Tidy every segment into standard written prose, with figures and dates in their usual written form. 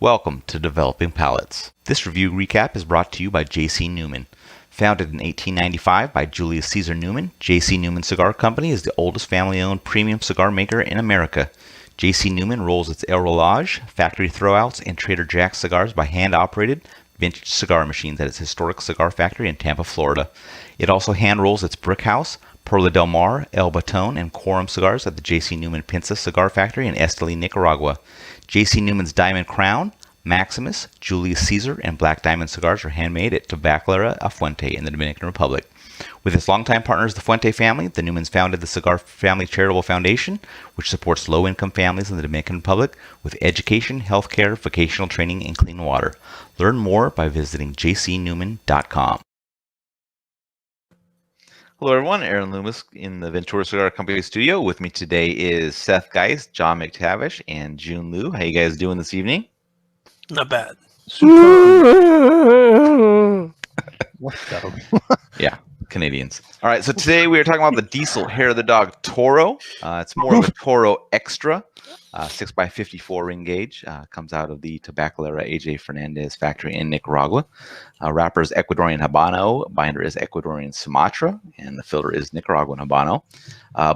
Welcome to Developing Palates. This review recap is brought to you by J.C. Newman. Founded in 1895 by Julius Caesar Newman, J.C. Newman Cigar Company is the oldest family-owned premium cigar maker in America. J.C. Newman rolls its El Rollage, factory throwouts, and Trader Jack's cigars by hand-operated vintage cigar machines at its historic cigar factory in Tampa, Florida. It also hand-rolls its Brick House, Perla del Mar, El Baton, and Quorum cigars at the J.C. Newman Pinza Cigar Factory in Esteli, Nicaragua. J.C. Newman's Diamond Crown, Maximus, Julius Caesar, and Black Diamond cigars are handmade at Tabacalera A Fuente in the Dominican Republic. With its longtime partners, the Fuente family, the Newmans founded the Cigar Family Charitable Foundation, which supports low-income families in the Dominican Republic with education, healthcare, vocational training, and clean water. Learn more by visiting jcnewman.com. Hello, everyone. Aaron Loomis in the Ventura Cigar Company studio. With me today is Seth Geist, John McTavish, and Jiunn Liu. How you guys doing this evening? Not bad. Yeah, Canadians. All right, so today we are talking about the Diesel Hair of the Dog Toro. It's more of a Toro Extra, 6x54 ring gauge. Comes out of the Tabacalera AJ Fernandez factory in Nicaragua. Wrapper is Ecuadorian Habano, binder is Ecuadorian Sumatra, and the filter is Nicaraguan Habano.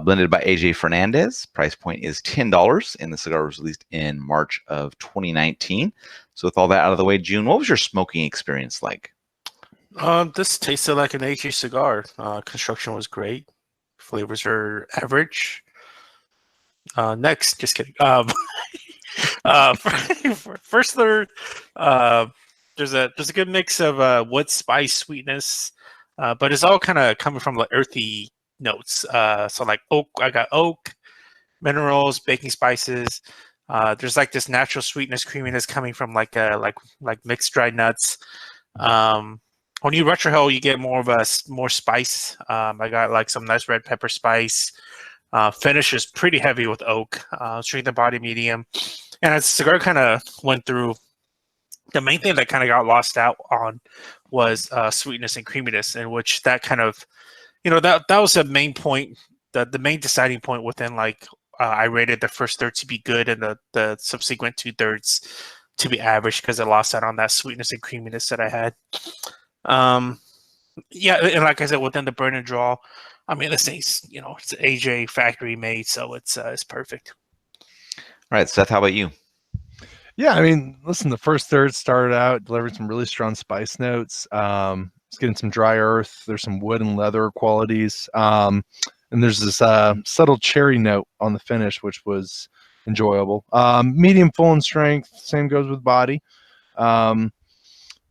Blended by AJ Fernandez. Price point is $10, and the cigar was released in March of 2019. So with all that out of the way, Jiunn, what was your smoking experience like? This tasted like an AJ cigar. Construction was great. Flavors are average. Next, just kidding. First third, there's a good mix of wood, spice, sweetness, but it's all kind of coming from like earthy notes. So like oak, I got oak, minerals, baking spices. There's like this natural sweetness, creaminess coming from like mixed dried nuts. When you retrohale, you get more of a more spice. I got like some nice red pepper spice. Finish is pretty heavy with oak. Strength of body medium, and as the cigar kind of went through, the main thing that kind of got lost out on was sweetness and creaminess, in which that kind of, that was the main point, the main deciding point within like I rated the first third to be good and the subsequent 2/3 to be average because I lost out on that sweetness and creaminess that I had. Yeah, and like I said, within the burn and draw, I mean, this thing's, it's AJ factory made, so it's perfect. All right, Seth, how about you? Yeah, I mean, listen, the first third started out, delivered some really strong spice notes. It's getting some dry earth. There's some wood and leather qualities. And there's this subtle cherry note on the finish, which was enjoyable. Medium full in strength. Same goes with body.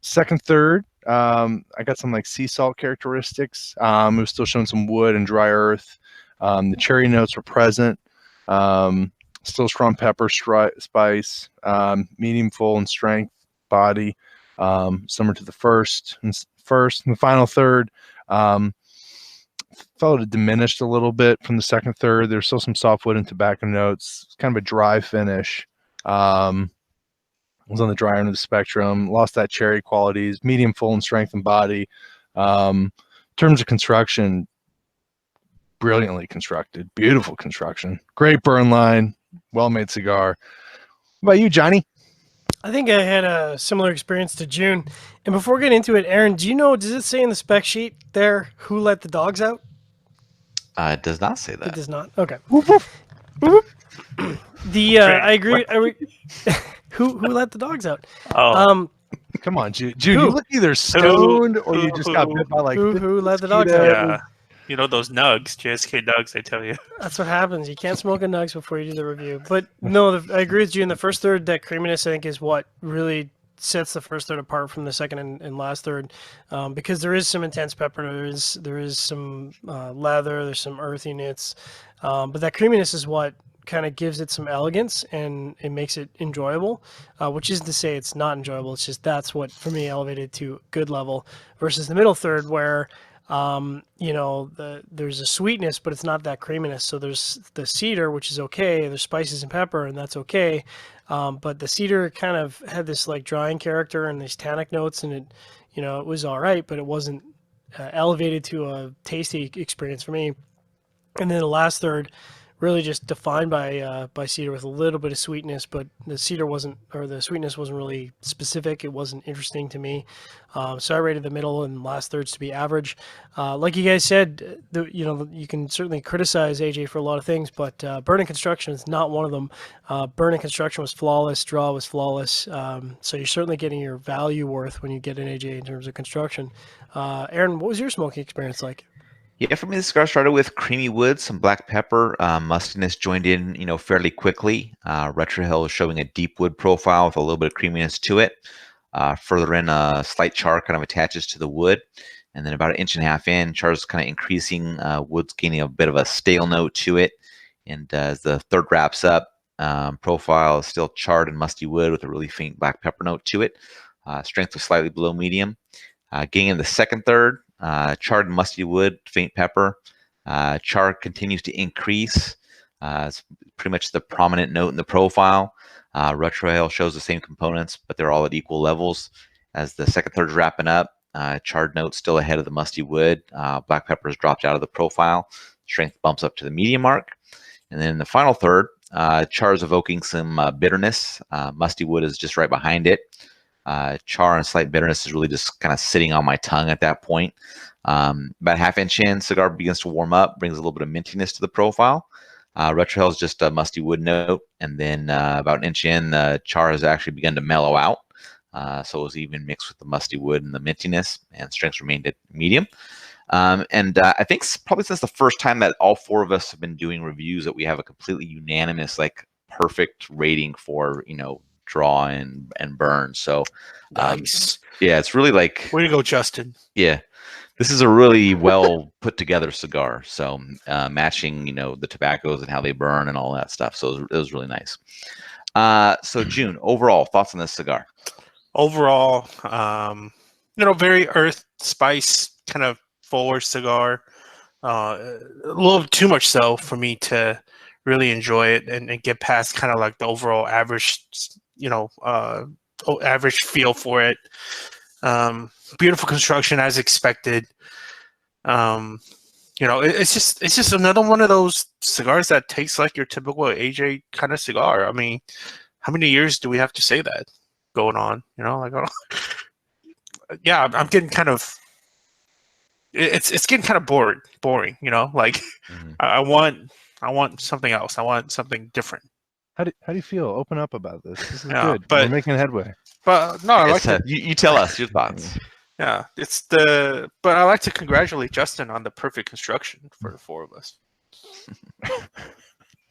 Second third, I got some like sea salt characteristics. It was still showing some wood and dry earth. The cherry notes were present. Still strong pepper, spice, medium full in strength, body, similar to the first. And the final third, felt it diminished a little bit from the second third. There's still some softwood and tobacco notes. It's kind of a dry finish. Was on the drier end of the spectrum. Lost that cherry qualities. Medium full in strength and body. In terms of construction, brilliantly constructed. Beautiful construction. Great burn line. Well-made cigar. What about you, Johnny? I think I had a similar experience to Jiunn. And before we get into it, Aaron, does it say in the spec sheet there who let the dogs out? It does not say that. It does not. Okay. I agree. Who let the dogs out? Oh. Come on, Jude. You look either stoned or you just got bit by like who let the dogs out? Yeah. Those nugs, JSK nugs, I tell you. That's what happens. You can't smoke a nugs before you do the review. But no, I agree with you. In the first third, that creaminess, I think, is what really sets the first third apart from the second and last third, because there is some intense pepper, there is some leather, there's some earthiness, but that creaminess is what kind of gives it some elegance and it makes it enjoyable, which isn't to say it's not enjoyable. It's just that's what for me elevated to good level versus the middle third where there's a sweetness, but it's not that creaminess. So there's the cedar, which is okay. There's spices and pepper, and that's okay. But the cedar kind of had this like drying character and these tannic notes, and it was all right, but it wasn't elevated to a tasty experience for me. And then the last third really just defined by cedar with a little bit of sweetness, but the sweetness wasn't really specific. It wasn't interesting to me. So I rated the middle and last thirds to be average. Like you guys said, you can certainly criticize AJ for a lot of things, but Burn and Construction is not one of them. Burn and Construction was flawless. Draw was flawless. So you're certainly getting your value worth when you get an AJ in terms of construction. Aaron, what was your smoking experience like? Yeah, for me, the cigar started with creamy wood, some black pepper, mustiness joined in, fairly quickly. Retrohill is showing a deep wood profile with a little bit of creaminess to it. Further in, a slight char kind of attaches to the wood, and then about 1.5 inches in, char is kind of increasing. Wood's gaining a bit of a stale note to it, and as the third wraps up, profile is still charred and musty wood with a really faint black pepper note to it. Strength was slightly below medium. Getting in the second third. Charred and musty wood, faint pepper. Char continues to increase. It's pretty much the prominent note in the profile. Retrohill shows the same components, but they're all at equal levels. As the second third is wrapping up, charred note still ahead of the musty wood. Black pepper has dropped out of the profile. Strength bumps up to the medium mark. And then in the final third, char is evoking some bitterness. Musty wood is just right behind it. Char and slight bitterness is really just kind of sitting on my tongue at that point. About 1/2 inch in, cigar begins to warm up, brings a little bit of mintiness to the profile. Retrohill is just a musty wood note, and then about 1 inch in, the char has actually begun to mellow out. So it was even mixed with the musty wood and the mintiness, and strengths remained at medium. And I think probably since the first time that all four of us have been doing reviews that we have a completely unanimous, perfect rating for, draw and burn. So Nice. yeah, it's really Way to go, Justin. Yeah, this is a really well put together cigar. So matching, the tobaccos and how they burn and all that stuff. So it was really nice. So Jiunn, overall thoughts on this cigar? Overall, very earth spice kind of forward cigar. A little too much so for me to really enjoy it and get past kind of like the overall average, average feel for it. Beautiful construction as expected. It's just another one of those cigars that tastes like your typical AJ kind of cigar. I mean, how many years do we have to say that going on? Yeah, I'm getting kind of. It's getting kind of boring. Mm-hmm. I want something else. I want something different. How do you feel? Open up about this. This is Yeah, good. but- We're making headway. But no, I like Seth, you tell us your thoughts. Yeah, but I like to congratulate Justin on the perfect construction for the four of us.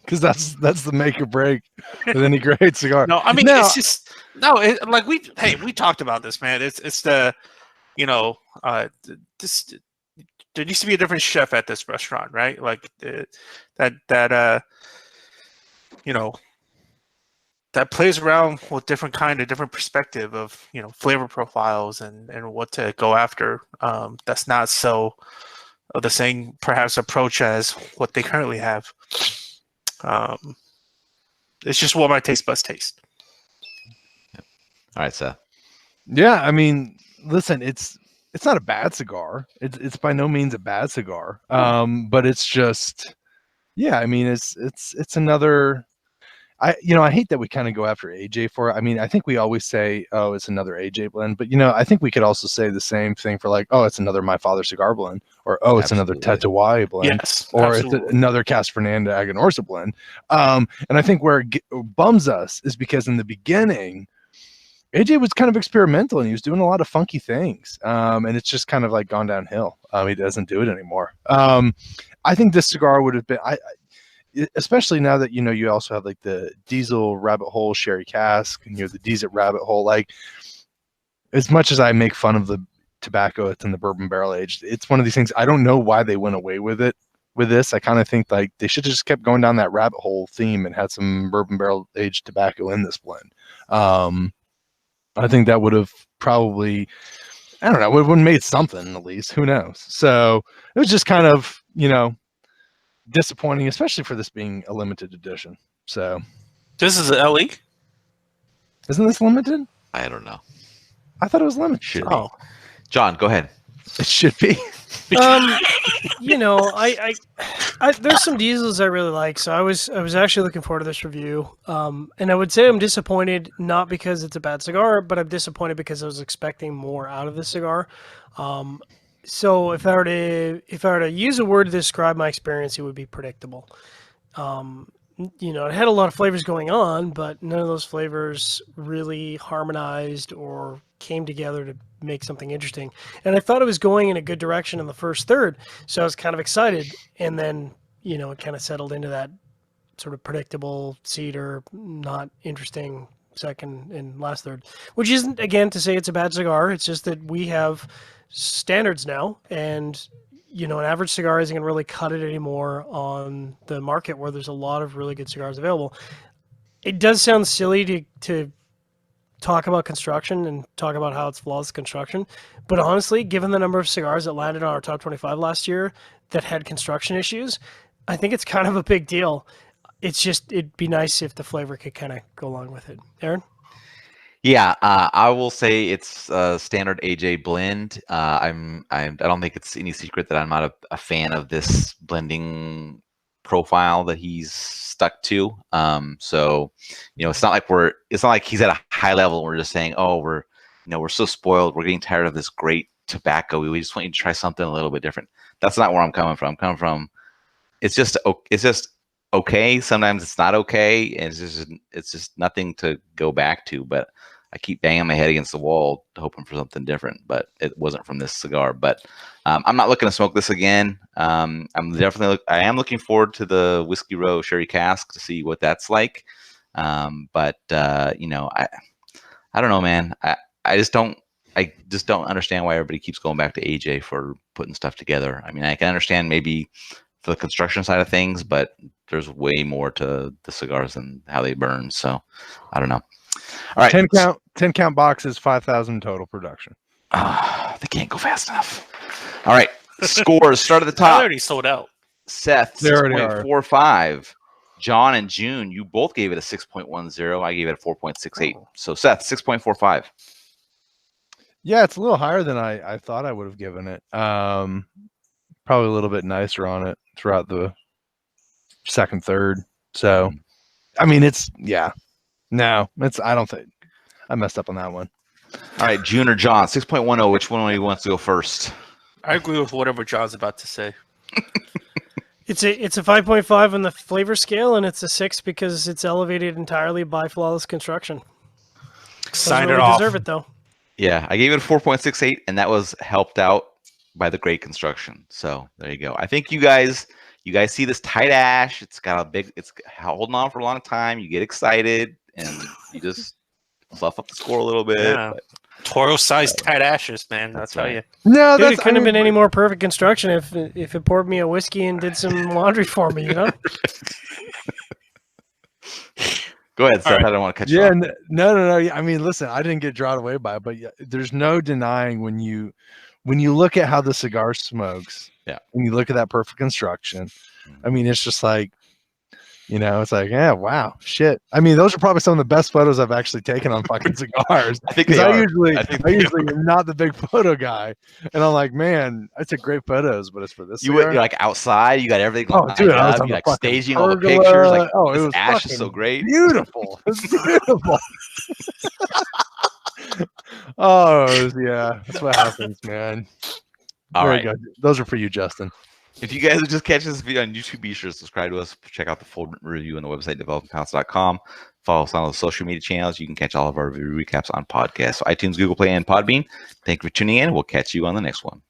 Because that's the make or break with any great cigar. No, I mean Now- it's just we talked about this, man. It's the this there needs to be a different chef at this restaurant, right? Like that plays around with different perspective of flavor profiles and what to go after. That's not so the same perhaps approach as what they currently have. It's just what my taste buds taste. All right, Seth. Yeah, I mean, listen, it's not a bad cigar. It's by no means a bad cigar. But it's just, yeah, I mean, it's another. I hate that we kind of go after AJ for it. I mean, I think we always say, oh, it's another AJ blend, but I think we could also say the same thing for oh, it's another My Father cigar blend, or oh, it's Absolutely. another Tatuaje blend, Yes, or absolutely. it's another Casa Fernanda Aganorsa blend. And I think where it bums us is because in the beginning, AJ was kind of experimental and he was doing a lot of funky things. And it's just kind of gone downhill. He doesn't do it anymore. I think this cigar would have been, especially now that you also have the Diesel Rabbit Hole Sherry Cask and the Diesel Rabbit Hole. As much as I make fun of the tobacco it's in the bourbon barrel aged, it's one of these things. I don't know why they went away with it. With this, I kind of think they should have just kept going down that rabbit hole theme and had some bourbon barrel aged tobacco in this blend. I think that would have probably, I don't know, would have made something at least. Who knows? So it was just kind of disappointing, especially for this being a limited edition. So This is an LE? isn't this limited? I don't know. I thought it was limited. Should Oh, be. John, go ahead. It should be. You know, there's some diesels I really like, so I was actually looking forward to this review. And I would say I'm disappointed not because it's a bad cigar, but I'm disappointed because I was expecting more out of this cigar. So if I were to use a word to describe my experience, it would be predictable. You know, it had a lot of flavors going on, but none of those flavors really harmonized or came together to make something interesting. And I thought it was going in a good direction in the first third, so I was kind of excited. And then, you know, it kind of settled into that sort of predictable cedar, not interesting second and last third, which isn't, again, to say it's a bad cigar. It's just that we have standards now, and you know, an average cigar isn't going to really cut it anymore on the market where there's a lot of really good cigars available. It does sound silly to talk about construction and talk about how it's flawless construction, but honestly, given the number of cigars that landed on our top 25 last year that had construction issues, I think it's kind of a big deal. It's just, it'd be nice if the flavor could kind of go along with it. Aaron? Yeah, I will say it's a standard AJ blend. I don't think it's any secret that I'm not a fan of this blending profile that he's stuck to. So, you know, it's not like he's at a high level. We're just saying, oh, we're so spoiled. We're getting tired of this great tobacco. We just want you to try something a little bit different. That's not where I'm coming from. I'm coming from, it's just okay. Sometimes it's not okay, and it's just nothing to go back to. But I keep banging my head against the wall, hoping for something different. But it wasn't from this cigar. But I'm not looking to smoke this again. I am looking forward to the Whiskey Row Sherry Cask to see what that's like. But you know, I don't know, man. I just don't understand why everybody keeps going back to AJ for putting stuff together. I mean, I can understand maybe for the construction side of things, but there's way more to the cigars than how they burn. So I don't know. All right. 10 count boxes, 5,000 total production. They can't go fast enough. All right. Scores start at the I top. already sold out. Seth, They already are. 6.45. John and Jiunn, you both gave it a 6.10. I gave it a 4.68. So Seth, 6.45. Yeah, it's a little higher than I thought I would have given it. Probably a little bit nicer on it throughout the second, third. So, I mean, I don't think I messed up on that one. All right, Jiunn or John, 6.10. Which one of you wants to go first? I agree with whatever John's about to say. It's a 5.5 on the flavor scale, and it's a 6 because it's elevated entirely by flawless construction. Sign Doesn't it really off. Deserve it though. Yeah, I gave it a 4.68, and that was helped out by the great construction. So there you go. I think you guys see this tight ash. It's holding on for a long time. You get excited, and you just fluff up the score a little bit. Yeah. Toro-sized tight ashes, man. I'll tell you. No, Dude, it couldn't have been any more perfect construction if it poured me a whiskey and did some laundry for me, you know? Go ahead, Seth. All right. I don't want to cut you Yeah, off. no. I mean, listen, I didn't get drawn away by it, but there's no denying when you look at how the cigar smokes. Yeah. When you look at that perfect construction, I mean, it's just like, you know, it's like, yeah, wow, shit. I mean, those are probably some of the best photos I've actually taken on fucking cigars. I think 'Cause they I are. usually am not the big photo guy, and I'm like, man, I took great photos, but it's for this. You're cigar? like outside. You got everything. Oh, lined dude, I was up. on You the like fucking staging all the pergola. pictures. Like, Oh, it this was ash is fucking so great. beautiful. It's beautiful. Oh yeah, that's what happens, man. All Very right. good. Those are for you, Justin. If you guys are just catching this video on YouTube, be sure to subscribe to us. Check out the full review on the website, developingpalates.com. Follow us on all the social media channels. You can catch all of our review recaps on podcasts, so iTunes, Google Play, and Podbean. Thank you for tuning in. We'll catch you on the next one.